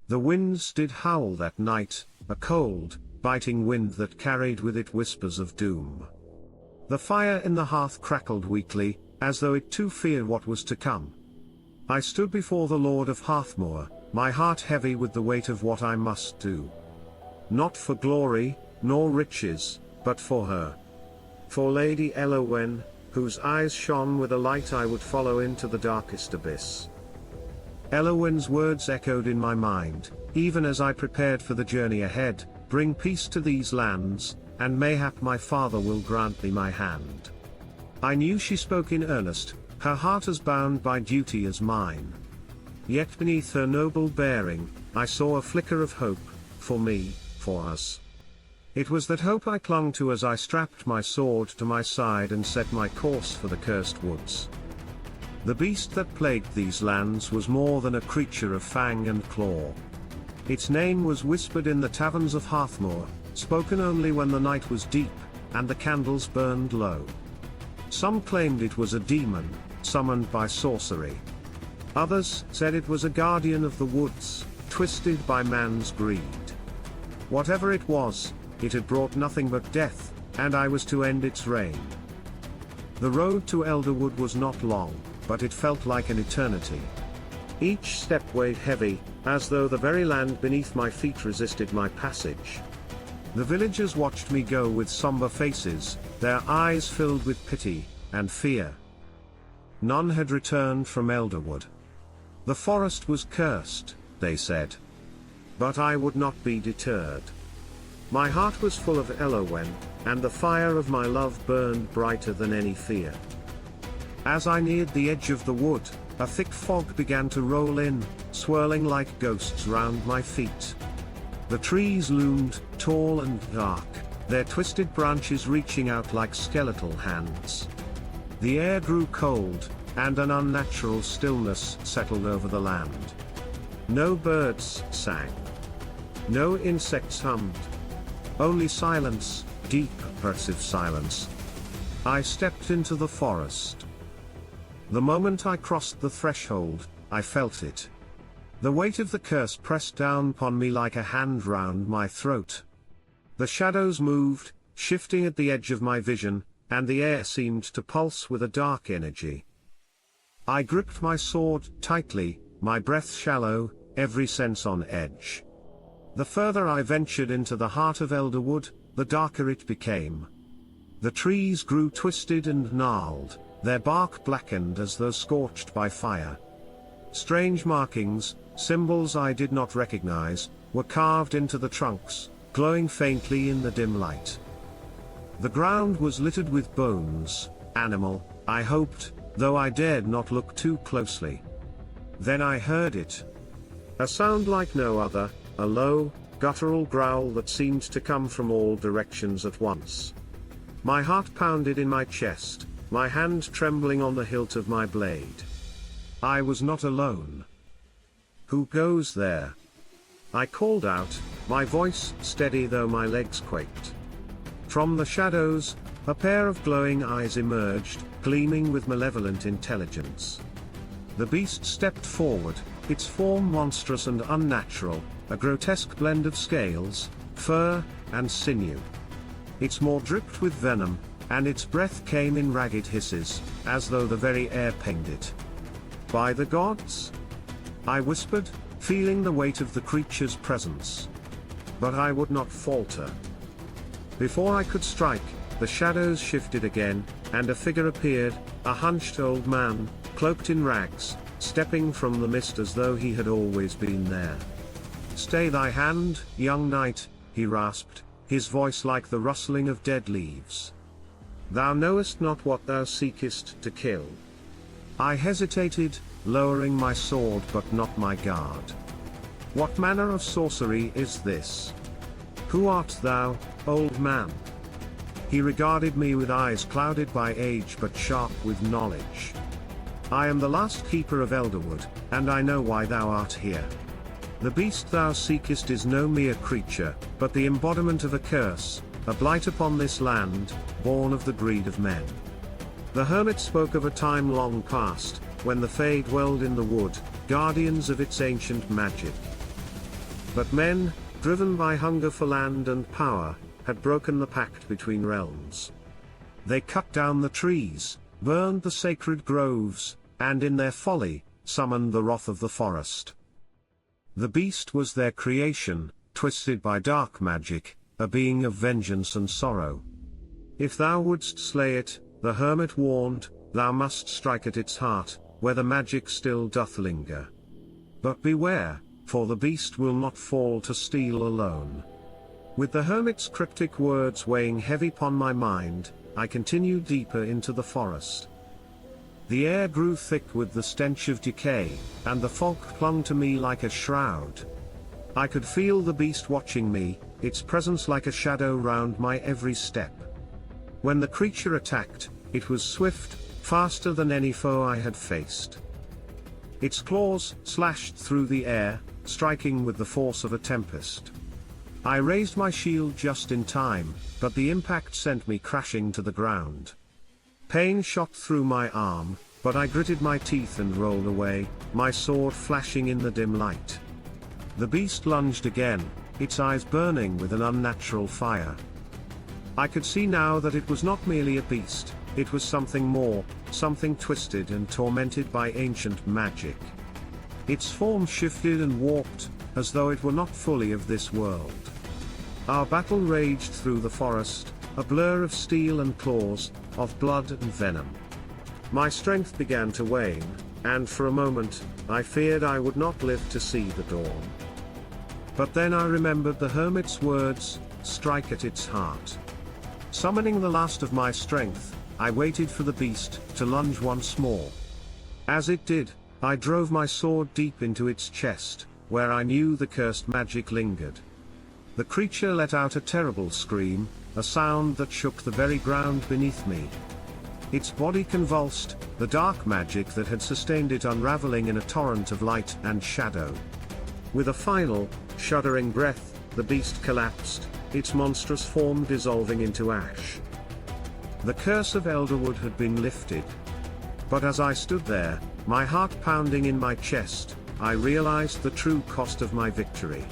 The winds did howl that night, a cold, biting wind that carried with it whispers of doom. The fire in the hearth crackled weakly, as though it too feared what was to come. I stood before the Lord of Harthmoor, my heart heavy with the weight of what I must do. Not for glory, nor riches, but for her. For Lady Elowen, whose eyes shone with a light I would follow into the darkest abyss. Elowen's words echoed in my mind, even as I prepared for the journey ahead: bring peace to these lands, and mayhap my father will grant thee my hand. I knew she spoke in earnest, her heart as bound by duty as mine. Yet beneath her noble bearing, I saw a flicker of hope, for me, for us. It was that hope I clung to as I strapped my sword to my side and set my course for the cursed woods. The beast that plagued these lands was more than a creature of fang and claw. Its name was whispered in the taverns of Harthmoor, spoken only when the night was deep, and the candles burned low. Some claimed it was a demon, summoned by sorcery. Others said it was a guardian of the woods, twisted by man's greed. Whatever it was, it had brought nothing but death, and I was to end its reign. The road to Elderwood was not long, but it felt like an eternity. Each step weighed heavy, as though the very land beneath my feet resisted my passage. The villagers watched me go with somber faces, their eyes filled with pity and fear. None had returned from Elderwood. The forest was cursed, they said. But I would not be deterred. My heart was full of Elowen, and the fire of my love burned brighter than any fear. As I neared the edge of the wood, a thick fog began to roll in, swirling like ghosts round my feet. The trees loomed, tall and dark, their twisted branches reaching out like skeletal hands. The air grew cold, and an unnatural stillness settled over the land. No birds sang. No insects hummed. Only silence, deep, oppressive silence. I stepped into the forest. The moment I crossed the threshold, I felt it. The weight of the curse pressed down upon me like a hand round my throat. The shadows moved, shifting at the edge of my vision, and the air seemed to pulse with a dark energy. I gripped my sword tightly, my breath shallow, every sense on edge. The further I ventured into the heart of Elderwood, the darker it became. The trees grew twisted and gnarled, their bark blackened as though scorched by fire. Strange markings, symbols I did not recognize, were carved into the trunks, glowing faintly in the dim light. The ground was littered with bones, animal, I hoped, though I dared not look too closely. Then I heard it. A sound like no other, a low, guttural growl that seemed to come from all directions at once. My heart pounded in my chest, my hand trembling on the hilt of my blade. I was not alone. "Who goes there?" I called out, my voice steady though my legs quaked. From the shadows, a pair of glowing eyes emerged, gleaming with malevolent intelligence. The beast stepped forward, its form monstrous and unnatural, a grotesque blend of scales, fur, and sinew. Its maw dripped with venom, and its breath came in ragged hisses, as though the very air pinged it. "By the gods!" I whispered, feeling the weight of the creature's presence. But I would not falter. Before I could strike, the shadows shifted again, and a figure appeared, a hunched old man, cloaked in rags, stepping from the mist as though he had always been there. "Stay thy hand, young knight," he rasped, his voice like the rustling of dead leaves. "Thou knowest not what thou seekest to kill." I hesitated, lowering my sword but not my guard. "What manner of sorcery is this? Who art thou, old man?" He regarded me with eyes clouded by age but sharp with knowledge. "I am the last keeper of Elderwood, and I know why thou art here. The beast thou seekest is no mere creature, but the embodiment of a curse, a blight upon this land, born of the greed of men." The hermit spoke of a time long past, when the Fae dwelled in the wood, guardians of its ancient magic. But men, driven by hunger for land and power, had broken the pact between realms. They cut down the trees, burned the sacred groves, and in their folly, summoned the wrath of the forest. The beast was their creation, twisted by dark magic, a being of vengeance and sorrow. If thou wouldst slay it, the hermit warned, thou must strike at its heart, where the magic still doth linger. But beware, for the beast will not fall to steal alone. With the hermit's cryptic words weighing heavy upon my mind, I continued deeper into the forest. The air grew thick with the stench of decay, and the fog clung to me like a shroud. I could feel the beast watching me, its presence like a shadow round my every step. When the creature attacked, it was swift, faster than any foe I had faced. Its claws slashed through the air, striking with the force of a tempest. I raised my shield just in time, but the impact sent me crashing to the ground. Pain shot through my arm, but I gritted my teeth and rolled away, my sword flashing in the dim light. The beast lunged again, its eyes burning with an unnatural fire. I could see now that it was not merely a beast, it was something more, something twisted and tormented by ancient magic. Its form shifted and warped, as though it were not fully of this world. Our battle raged through the forest, a blur of steel and claws, of blood and venom. My strength began to wane, and for a moment, I feared I would not live to see the dawn. But then I remembered the hermit's words, strike at its heart. Summoning the last of my strength, I waited for the beast to lunge once more. As it did, I drove my sword deep into its chest, where I knew the cursed magic lingered. The creature let out a terrible scream, a sound that shook the very ground beneath me. Its body convulsed, the dark magic that had sustained it unraveling in a torrent of light and shadow. With a final, shuddering breath, the beast collapsed, its monstrous form dissolving into ash. The curse of Elderwood had been lifted. But as I stood there, my heart pounding in my chest, I realized the true cost of my victory.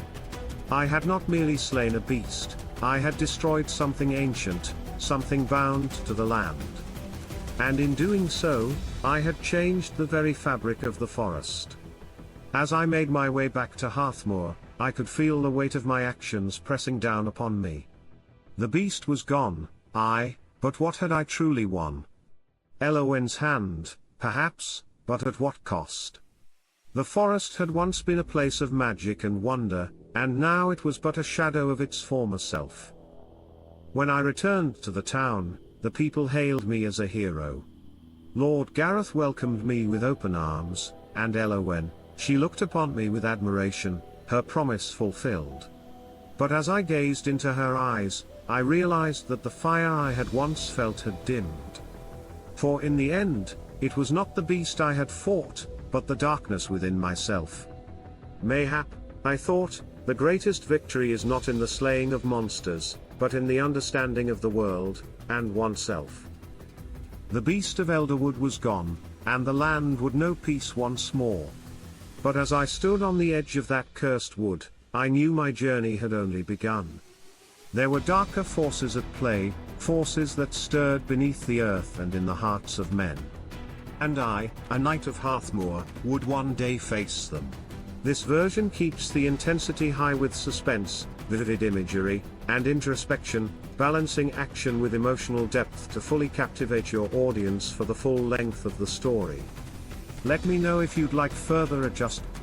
I had not merely slain a beast, I had destroyed something ancient, something bound to the land. And in doing so, I had changed the very fabric of the forest. As I made my way back to Harthmoor, I could feel the weight of my actions pressing down upon me. The beast was gone, but what had I truly won? Elowen's hand, perhaps, but at what cost? The forest had once been a place of magic and wonder, and now it was but a shadow of its former self. When I returned to the town, the people hailed me as a hero. Lord Gareth welcomed me with open arms, and Elowen, she looked upon me with admiration, her promise fulfilled. But as I gazed into her eyes, I realized that the fire I had once felt had dimmed. For in the end, it was not the beast I had fought, but the darkness within myself. Mayhap, I thought, the greatest victory is not in the slaying of monsters, but in the understanding of the world, and oneself. The beast of Elderwood was gone, and the land would know peace once more. But as I stood on the edge of that cursed wood, I knew my journey had only begun. There were darker forces at play, forces that stirred beneath the earth and in the hearts of men. And I, a knight of Harthmoor, would one day face them. This version keeps the intensity high with suspense, vivid imagery, and introspection, balancing action with emotional depth to fully captivate your audience for the full length of the story. Let me know if you'd like further adjustments.